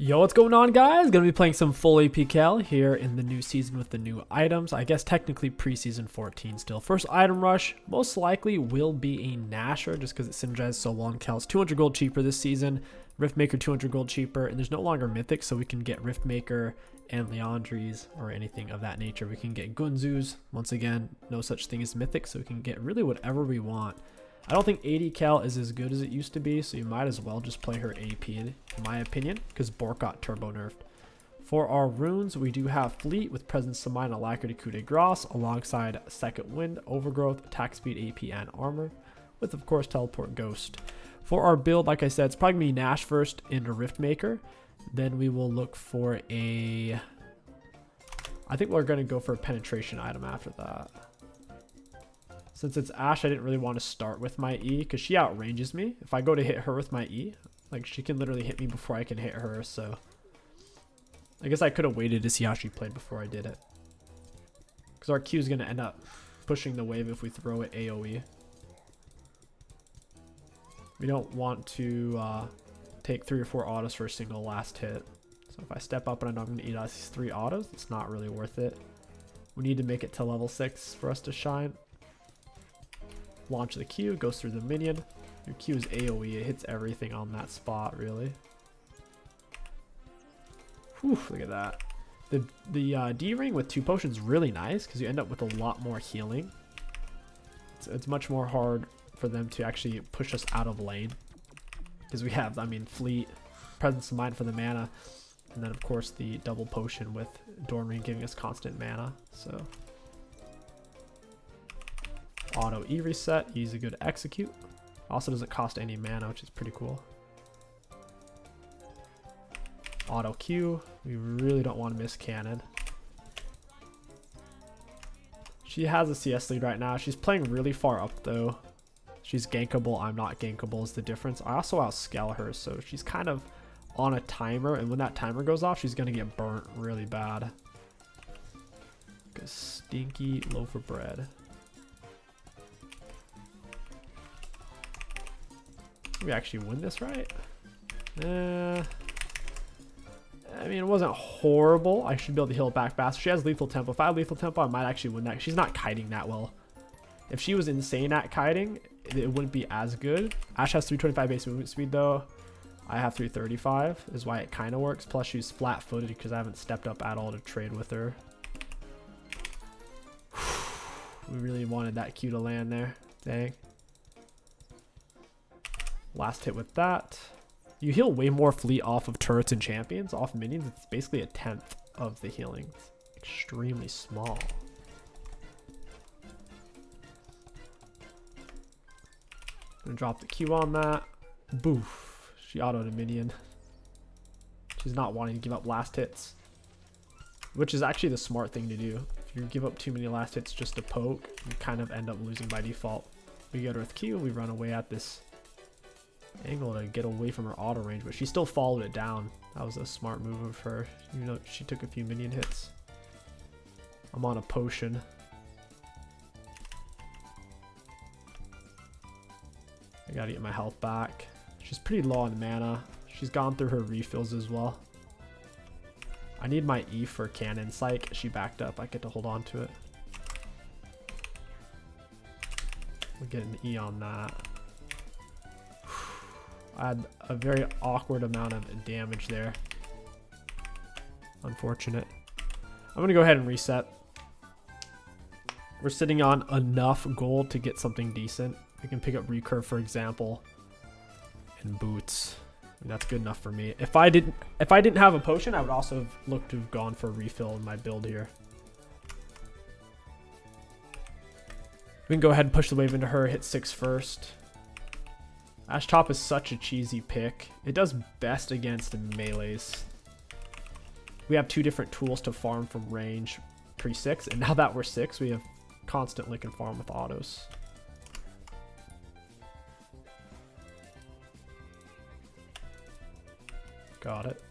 Yo, what's going on, guys? Gonna be playing some full AP Kayle here in the new season with the new items. I guess technically preseason 14 still. First item rush most likely will be a Nasher just because it synergizes so long. Kayle's 200 gold cheaper this season. Riftmaker 200 gold cheaper, and there's no longer mythic, so we can get Riftmaker and Leandries or anything of that nature. We can get Gunzus. Once again, no such thing as mythic, so we can get really whatever we want. I don't think 80 Kayle is as good as it used to be, so you might as well just play her AP in my opinion, because Bork got turbo nerfed. For our runes, we do have Fleet with Presence of Mind, Alacrity, Coup de Grace, alongside Second Wind, Overgrowth, Attack Speed, AP, and Armor, with of course Teleport Ghost. For our build, like I said, it's probably going to be Nash first into Riftmaker. Then we will look for a... I think we're going to go for a penetration item after that. Since it's Ashe, I didn't really want to start with my E because she outranges me. If I go to hit her with my E, like she can literally hit me before I can hit her. So I guess I could have waited to see how she played before I did it. Because our Q is going to end up pushing the wave if we throw it AoE. We don't want to take 3 or 4 autos for a single last hit. So if I step up and I know I'm going to eat out these 3 autos, it's not really worth it. We need to make it to level 6 for us to shine. Launch the Q, goes through the minion. Your Q is AoE, it hits everything on that spot, really. Whew, look at that. The D-ring with 2 potions is really nice because you end up with a lot more healing. It's much more hard for them to actually push us out of lane. Because we have, I mean, Fleet, Presence of Mind for the mana, and then of course the double potion with Dorn giving us constant mana, so... Auto E reset, easy good execute. Also doesn't cost any mana, which is pretty cool. Auto Q, we really don't want to miss cannon. She has a CS lead right now. She's playing really far up though. She's gankable, I'm not gankable is the difference. I also outscale her, so she's kind of on a timer, and when that timer goes off, she's gonna get burnt really bad. Like a stinky loaf of bread. We actually win this, right? I mean, it wasn't horrible. I should be able to heal it back fast. She has lethal tempo. If I had lethal tempo, I might actually win that. She's not kiting that well. If she was insane at kiting, it wouldn't be as good. Ashe has 325 base movement speed though. I have 335, is why it kind of works. Plus she's flat-footed because I haven't stepped up at all to trade with her. We really wanted that Q to land there. Dang. Last hit with that. You heal way more Fleet off of turrets and champions. Off minions, it's basically a 10th of the healing. It's extremely small. Gonna drop the Q on that. Boof. She autoed a minion. She's not wanting to give up last hits, which is actually the smart thing to do. If you give up too many last hits just to poke, you kind of end up losing by default. We get her with Q, we run away at this angle to get away from her auto range, but she still followed it down. That was a smart move of her. You know, she took a few minion hits. I'm on a potion. I gotta get my health back. She's pretty low on mana. She's gone through her refills as well. I need my E for cannon psych. She backed up. I get to hold on to it. We'll get an E on that. I had a very awkward amount of damage there. Unfortunate. I'm gonna go ahead and reset. We're sitting on enough gold to get something decent. We can pick up recurve, for example, and boots. And that's good enough for me. If I didn't have a potion, I would also have looked to have gone for a refill in my build here. We can go ahead and push the wave into her, hit 6 first. Ashe Top is such a cheesy pick. It does best against melees. We have 2 different tools to farm from range pre-6, and now that we're 6, we have constantly can farm with autos. Got it.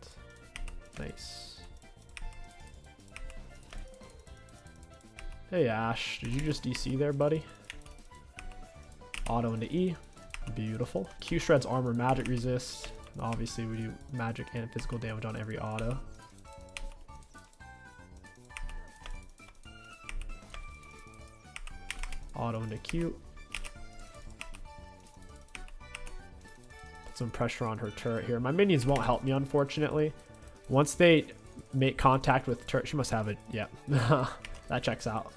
Nice. Hey Ashe, did you just DC there, buddy? Auto into E. Beautiful. Q shreds armor, magic resist. Obviously, we do magic and physical damage on every auto. Auto into Q. Put some pressure on her turret here. My minions won't help me, unfortunately. Once they make contact with the turret, she must have it. Yeah, that checks out.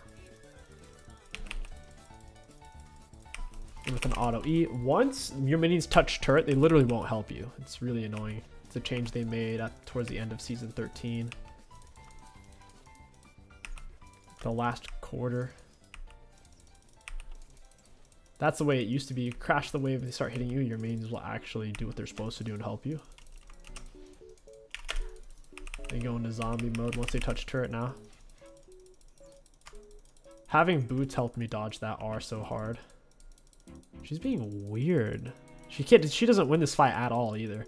With an auto E. Once your minions touch turret, they literally won't help you. It's really annoying. It's a change they made towards the end of season 13. The last quarter. That's the way it used to be. You crash the wave and they start hitting you, your minions will actually do what they're supposed to do and help you. They go into zombie mode once they touch turret now. Having boots helped me dodge that R so hard. She's being weird. She doesn't win this fight at all either.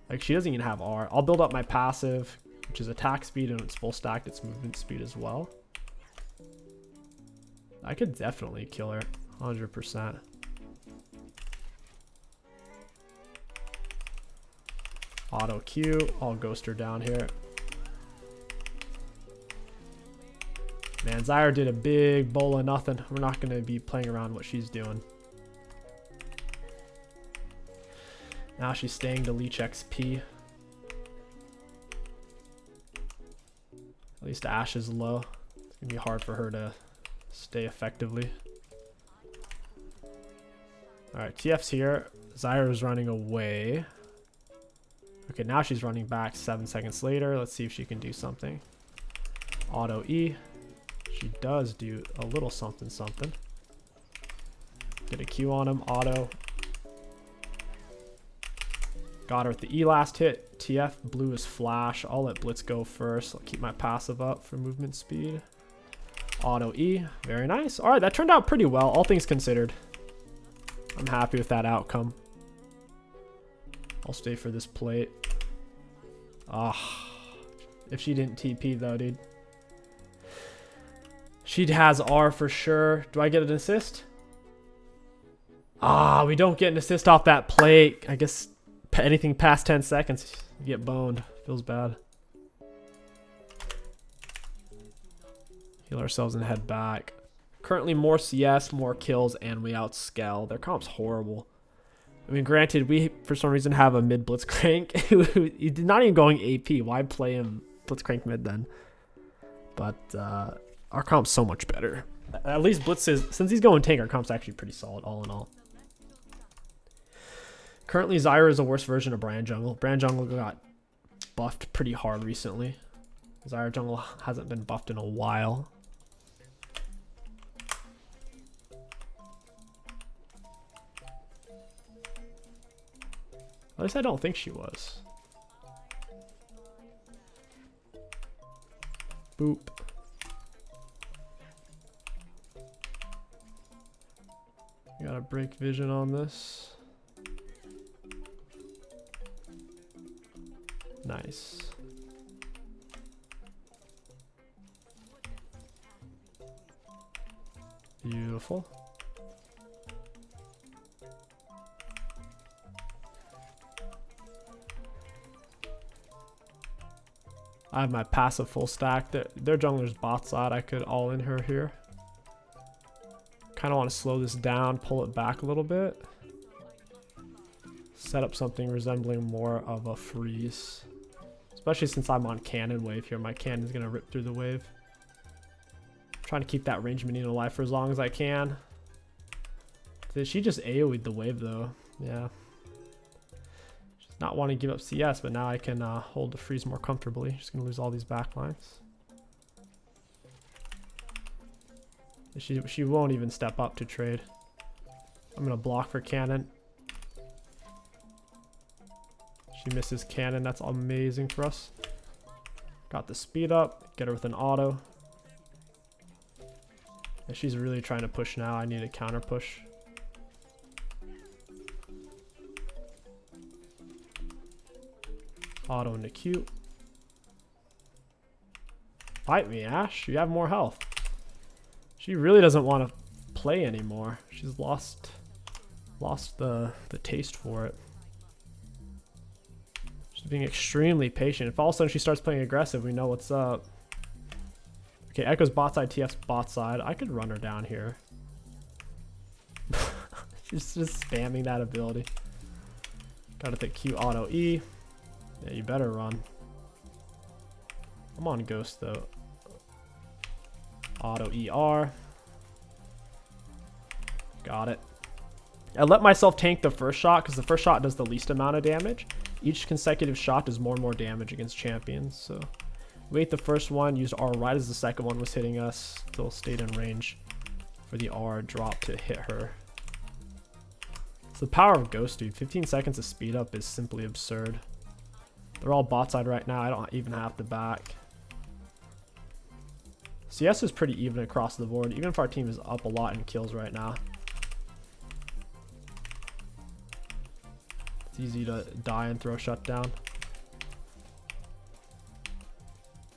Like, she doesn't even have R. I'll build up my passive, which is attack speed, and it's full stacked. It's movement speed as well. I could definitely kill her, 100%. Auto Q. I'll ghost her down here. Man, Zyra did a big bowl of nothing. We're not going to be playing around what she's doing. Now she's staying to leech XP. At least Ashe is low. It's going to be hard for her to stay effectively. Alright, TF's here. Zyra's running away. Okay, now she's running back 7 seconds later. Let's see if she can do something. Auto E. She does do a little something something. Get a Q on him. Auto. Got her with the E last hit. TF blew his flash. I'll let Blitz go first. I'll keep my passive up for movement speed. Auto E. Very nice. Alright, that turned out pretty well, all things considered. I'm happy with that outcome. I'll stay for this plate. Ah, if she didn't TP though, dude. She has R for sure. Do I get an assist? Ah, we don't get an assist off that plate. I guess anything past 10 seconds, you get boned. Feels bad. Heal ourselves and head back. Currently more CS, more kills, and we outscale. Their comp's horrible. I mean, granted, we for some reason have a mid Blitzcrank. He's not even going AP. Why play him Blitzcrank mid then? But our comp's so much better. At least Blitz is, since he's going tank, our comp's actually pretty solid all in all. Currently, Zyra is a worse version of Brand Jungle. Brand Jungle got buffed pretty hard recently. Zyra Jungle hasn't been buffed in a while. At least I don't think she was. Boop. Gotta break vision on this. Nice. Beautiful. I have my passive full stack. Their jungler's bot side. I could all in her here. Kind of want to slow this down, pull it back a little bit. Set up something resembling more of a freeze. Especially since I'm on cannon wave here. My cannon's going to rip through the wave. I'm trying to keep that range minion alive for as long as I can. Did she just AoE'd the wave though? Yeah. She's not wanting to give up CS, but now I can hold the freeze more comfortably. Just going to lose all these backlines. She won't even step up to trade. I'm going to block for cannon. She misses cannon. That's amazing for us. Got the speed up. Get her with an auto. And she's really trying to push now. I need a counter push. Auto into Q. Fight me, Ashe. You have more health. She really doesn't want to play anymore. She's lost the taste for it. being extremely patient. If all of a sudden she starts playing aggressive, we know what's up. Okay, Echo's bot side, TF's bot side. I could run her down here. She's just spamming that ability. Gotta think Q auto E. Yeah, you better run. I'm on Ghost though. Auto ER. Got it. I let myself tank the first shot because the first shot does the least amount of damage. Each consecutive shot does more and more damage against champions. So wait the first one, used R right as the second one was hitting us. Still stayed in range for the R drop to hit her. It's the power of Ghost, dude. 15 seconds of speed up is simply absurd. They're all bot side right now. I don't even have to back. CS is pretty even across the board, even if our team is up a lot in kills right now. It's easy to die and throw shutdown.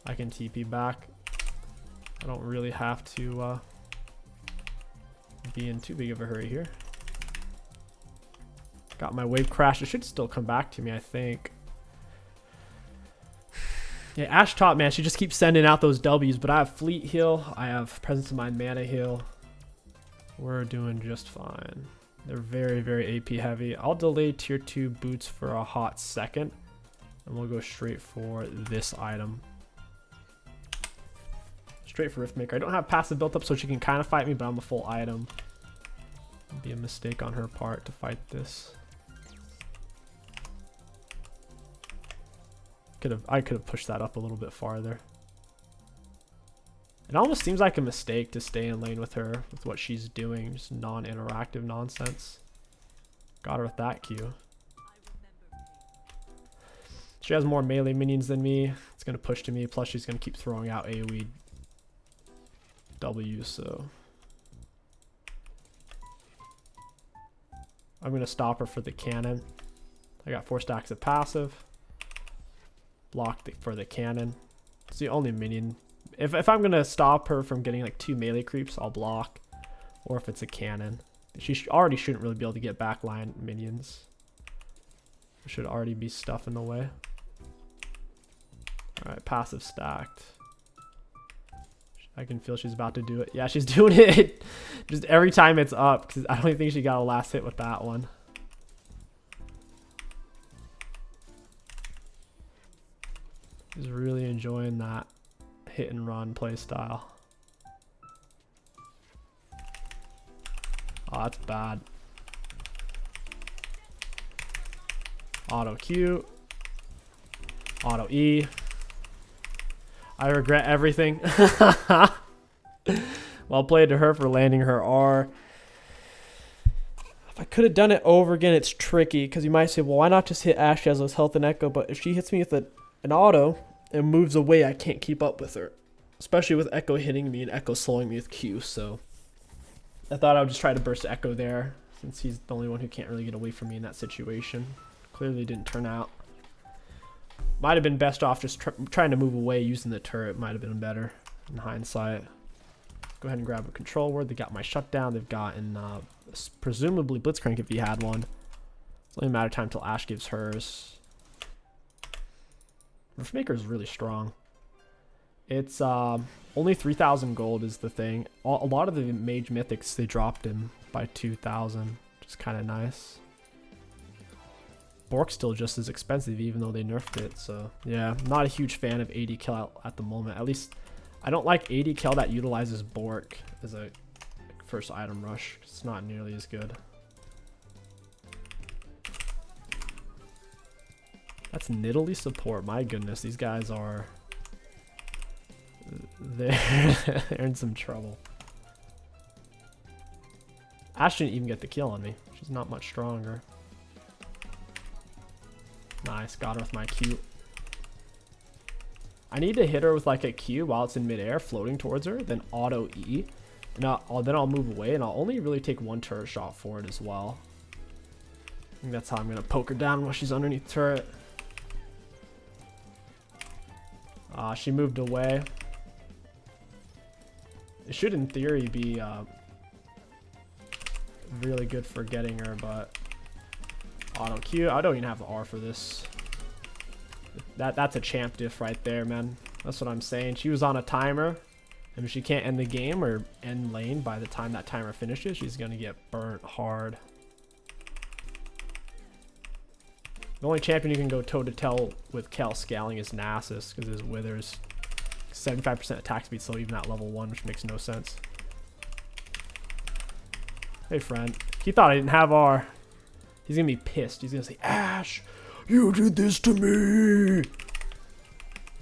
I can TP back. I don't really have to be in too big of a hurry here. Got my wave crash. It should still come back to me, I think. Yeah, Ashe top, man, she just keeps sending out those W's, but I have fleet heal. I have presence of mind mana heal. We're doing just fine. They're very, very AP heavy. I'll delay tier 2 boots for a hot second, and we'll go straight for this item. Straight for Riftmaker. I don't have passive built up, so she can kind of fight me, but I'm a full item. It'd be a mistake on her part to fight this. I could have pushed that up a little bit farther. It almost seems like a mistake to stay in lane with her with what she's doing, just non-interactive nonsense. Got her with that Q. She has more melee minions than me. It's gonna push to me, plus she's gonna keep throwing out AoE W, so I'm gonna stop her for the cannon. I got 4 stacks of passive. Block for the cannon. It's the only minion. If I'm gonna stop her from getting like 2 melee creeps, I'll block. Or if it's a cannon. She already shouldn't really be able to get backline minions. There should already be stuff in the way. Alright, passive stacked. I can feel she's about to do it. Yeah, she's doing it just every time it's up, because I don't think she got a last hit with that one. She's really enjoying that hit and run play style. Oh, that's bad. Auto Q. Auto E. I regret everything. Well played to her for landing her R. If I could have done it over again, it's tricky, because you might say, well, why not just hit Ashe? She has those health and echo, but if she hits me with an auto and moves away, I can't keep up with her, especially with Echo hitting me and Echo slowing me with Q. So I thought I would just try to burst Echo there, since he's the only one who can't really get away from me in that situation. Clearly didn't turn out. Might have been best off just trying to move away using the turret. Might have been better in hindsight. Go ahead and grab a control word. They got my shutdown. They've gotten presumably Blitzcrank if he had one. It's only a matter of time till Ashe gives hers. Riftmaker is really strong. It's only 3,000 gold is the thing. A lot of the mage mythics, they dropped him by 2,000, which is kind of nice. Bork's still just as expensive even though they nerfed it, so yeah, I'm not a huge fan of AD Kayle at the moment. At least I don't like AD Kayle that utilizes Bork as a first item rush. It's not nearly as good. That's Nidalee support. My goodness, these guys are... They're in some trouble. Ashe didn't even get the kill on me. She's not much stronger. Nice, got her with my Q. I need to hit her with like a Q while it's in midair, floating towards her, then auto E. And then I'll move away, and I'll only really take 1 turret shot for it as well. I think that's how I'm gonna poke her down while she's underneath turret. She moved away. It should, in theory, be really good for getting her, but auto Q. I don't even have the R for this. That's a champ diff right there, man. That's what I'm saying. She was on a timer, and if she can't end the game or end lane by the time that timer finishes, she's gonna get burnt hard. The only champion you can go toe-to-toe with Kayle scaling is Nasus, because his withers 75% attack speed, so even at level 1, which makes no sense. Hey, friend. He thought I didn't have R. He's gonna be pissed. He's gonna say, Ash, you did this to me.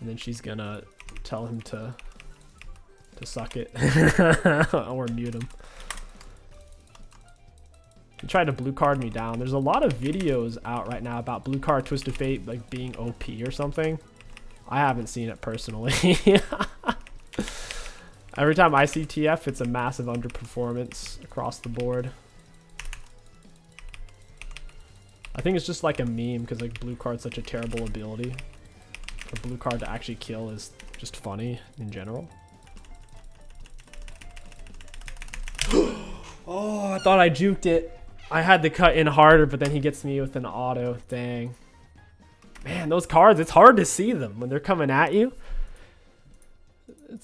And then she's gonna tell him to suck it. Or mute him. He tried to blue card me down. There's a lot of videos out right now about blue card Twisted Fate like being OP or something. I haven't seen it personally. Every time I see TF, it's a massive underperformance across the board. I think it's just like a meme because like blue card's such a terrible ability. For blue card to actually kill is just funny in general. Oh, I thought I juked it. I had to cut in harder, but then he gets me with an auto. Dang. Man, those cards, it's hard to see them when they're coming at you.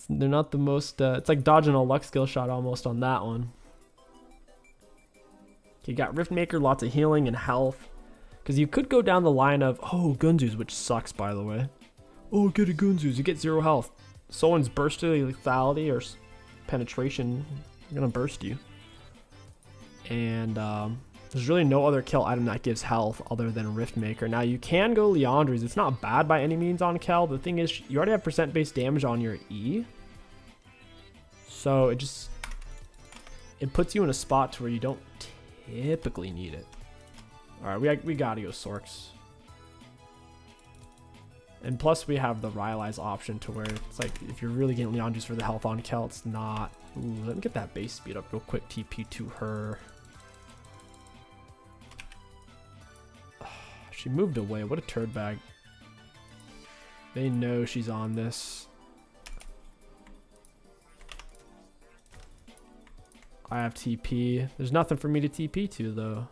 They're not the most, it's like dodging a luck skill shot almost on that one. You got Riftmaker, lots of healing and health. Because you could go down the line of, oh, Gunzus, which sucks, by the way. Oh, get a Gunzus, you get 0 health. Someone's bursting lethality or penetration, they're going to burst you. And there's really no other kill item that gives health other than Riftmaker. Now, you can go Liandry's. It's not bad by any means on Kayle. The thing is, you already have percent-based damage on your E. So, it puts you in a spot to where you don't typically need it. Alright, we gotta go Sorks. And plus, we have the Rylai's option to where it's like, if you're really getting Liandry's for the health on Kayle, it's not... Ooh, let me get that base speed up real quick. TP to her. She moved away. What a turd bag. They know she's on this. I have TP. There's nothing for me to TP to, though.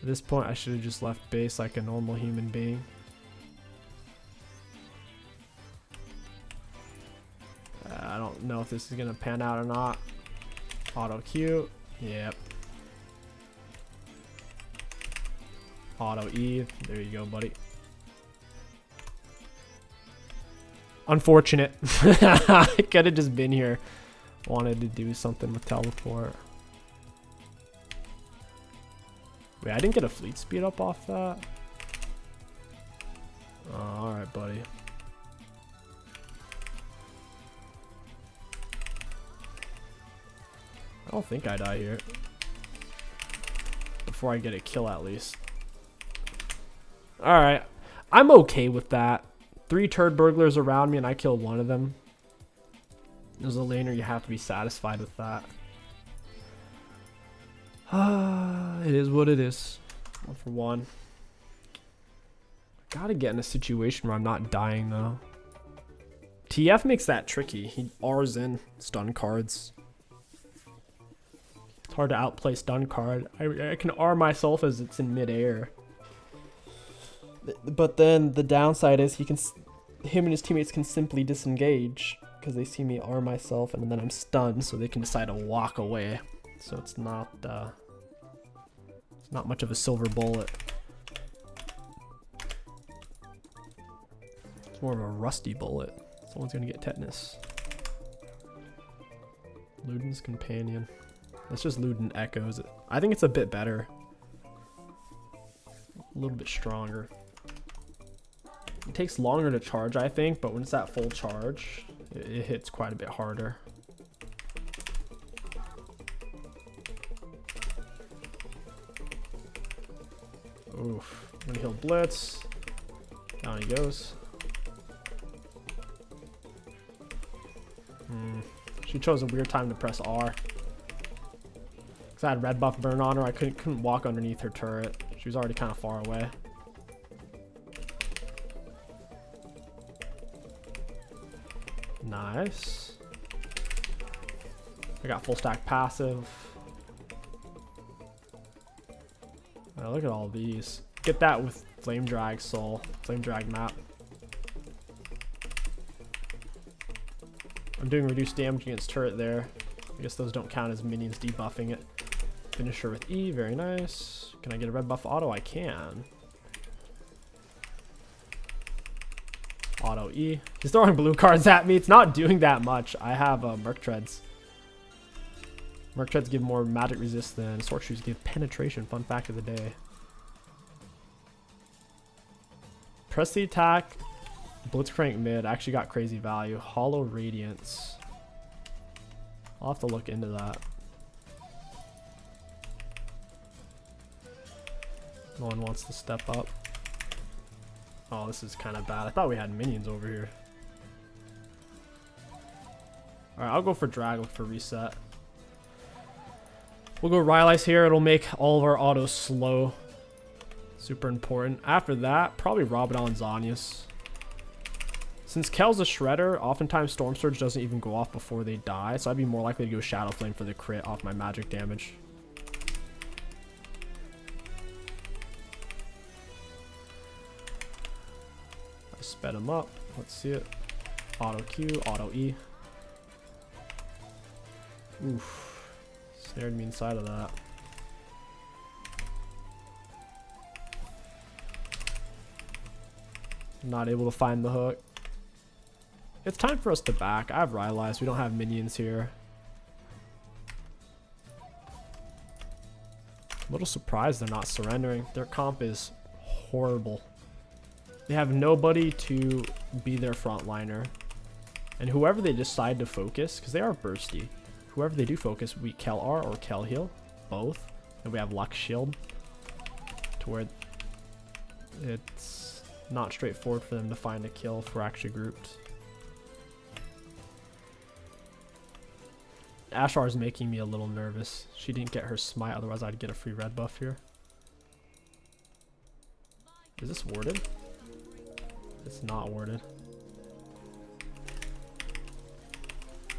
At this point, I should have just left base like a normal human being. I don't know if this is going to pan out or not. Auto Q. Yep. Auto E. There you go, buddy. Unfortunate. I could have just been here. Wanted to do something with teleport. Wait, I didn't get a fleet speed up off that. Oh, alright, buddy. I don't think I die here. Before I get a kill, at least. Alright. I'm okay with that. 3 turd burglars around me and I kill one of them. As a laner, you have to be satisfied with that. It is what it is. 1 for 1. Gotta get in a situation where I'm not dying, though. TF makes that tricky. He R's in stun cards. It's hard to outplay stun card. I can R myself as it's in midair. But then the downside is him and his teammates can simply disengage because they see me R myself and then I'm stunned, so they can decide to walk away. So it's not much of a silver bullet. It's more of a rusty bullet. Someone's gonna get tetanus. Luden's Companion. Let's just Luden Echoes. I think it's a bit better. A little bit stronger. It takes longer to charge, I think, but when it's at full charge, it hits quite a bit harder. Oof. I'm gonna heal Blitz. Down he goes. She chose a weird time to press R. Because I had red buff burn on her. I couldn't walk underneath her turret. She was already kind of far away. Nice. I got full stack passive. Oh, look at all these. Get that with Flame drag soul. Flame drag map. I'm doing reduced damage against turret there. I guess those don't count as minions debuffing it. Finisher with E, very nice. Can I get a red buff auto? I can. Auto E. He's throwing blue cards at me. It's not doing that much. I have Merc Treads. Merc Treads give more magic resist than Sword Shoes give penetration. Fun fact of the day. Press the attack. Blitzcrank mid. Actually got crazy value. Hollow Radiance. I'll have to look into that. No one wants to step up. Oh, this is kind of bad. I thought we had minions over here. Alright, I'll go for drag, look for reset. We'll go Rylai's here. It'll make all of our autos slow. Super important. After that, probably Rabadon and Zanius. Since Kayle's a shredder, oftentimes Storm Surge doesn't even go off before they die, so I'd be more likely to go Shadow Flame for the crit off my magic damage. I sped him up. Let's see it. Auto Q, Auto E. Oof. Snared me inside of that. Not able to find the hook. It's time for us to back. I have Rylai's. We don't have minions here. A little surprised they're not surrendering. Their comp is horrible. They have nobody to be their frontliner. And whoever they decide to focus, because they are bursty, whoever they do focus, we Kayle R or Kayle heal, both. And we have Lux Shield, to where it's not straightforward for them to find a kill if we're actually grouped. Ashar is making me a little nervous. She didn't get her smite, otherwise I'd get a free red buff here. Is this warded? It's not warded.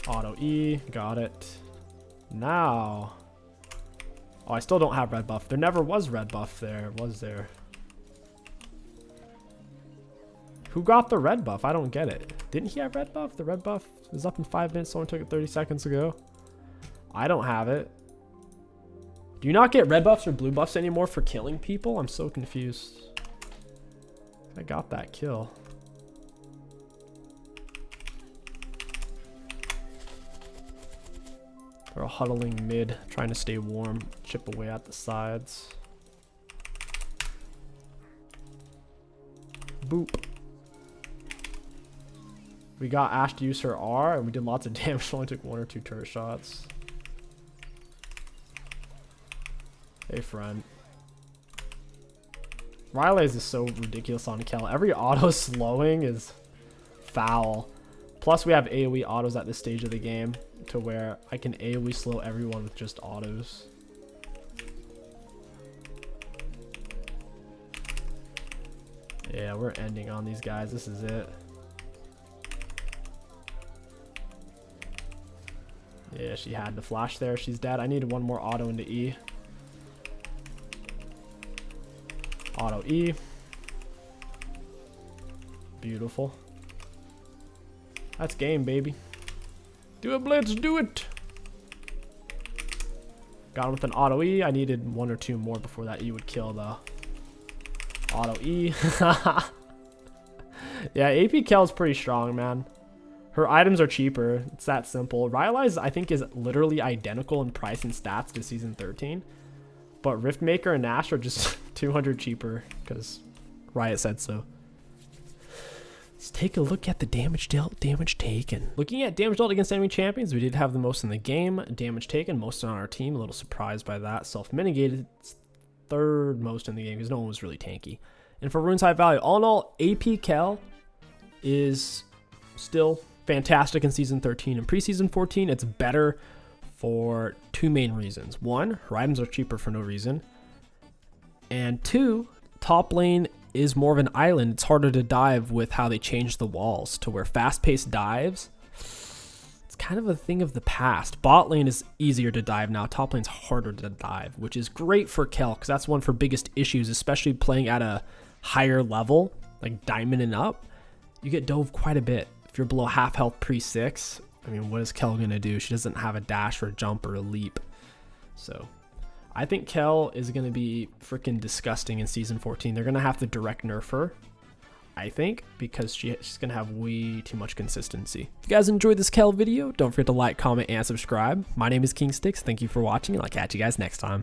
Auto E, got it. Now. Oh, I still don't have red buff. There never was red buff there, was there? Who got the red buff? I don't get it. Didn't he have red buff? The red buff is up in 5 minutes. Someone took it 30 seconds ago. I don't have it. Do you not get red buffs or blue buffs anymore for killing people? I'm so confused. I got that kill. They're all huddling mid, trying to stay warm, chip away at the sides. Boop. We got Ash to use her R, and we did lots of damage. Only took 1 or 2 turret shots. Hey, friend. Rylai's is so ridiculous on Kayle. Every auto slowing is foul. Plus, we have AoE autos at this stage of the game, to where I can AoE slow everyone with just autos. Yeah, we're ending on these guys. This is it. Yeah, she had the flash there. She's dead. I needed 1 more auto into E. Auto E. Beautiful. That's game, baby. Do it, Blitz. Do it. Got him with an auto E. I needed 1 or 2 more before that E would kill the auto E. Yeah, AP Kayle's pretty strong, man. Her items are cheaper. It's that simple. Rylai's, I think, is literally identical in price and stats to Season 13. But Riftmaker and Nash are just 200 cheaper because Riot said so. Let's take a look at the damage dealt, damage taken. Looking at damage dealt against enemy champions, we did have the most in the game. Damage taken, most on our team. A little surprised by that. Self-mitigated, 3rd most in the game because no one was really tanky. And for runes high value, all in all, AP Kayle is still fantastic in Season 13. In Preseason 14, it's better for 2 main reasons. 1, her items are cheaper for no reason. And 2, top lane is more of an island. It's harder to dive with how they changed the walls to where fast-paced dives, it's kind of a thing of the past. Bot lane is easier to dive now. Top lane's harder to dive, which is great for Kayle because that's one of her biggest issues, especially playing at a higher level, like diamond and up, you get dove quite a bit. If you're below half health pre-6, I mean, what is Kayle going to do? She doesn't have a dash or a jump or a leap. So I think Kayle is going to be freaking disgusting in Season 14. They're going to have to direct nerf her, I think, because she's going to have way too much consistency. If you guys enjoyed this Kayle video, don't forget to like, comment, and subscribe. My name is King Sticks. Thank you for watching, and I'll catch you guys next time.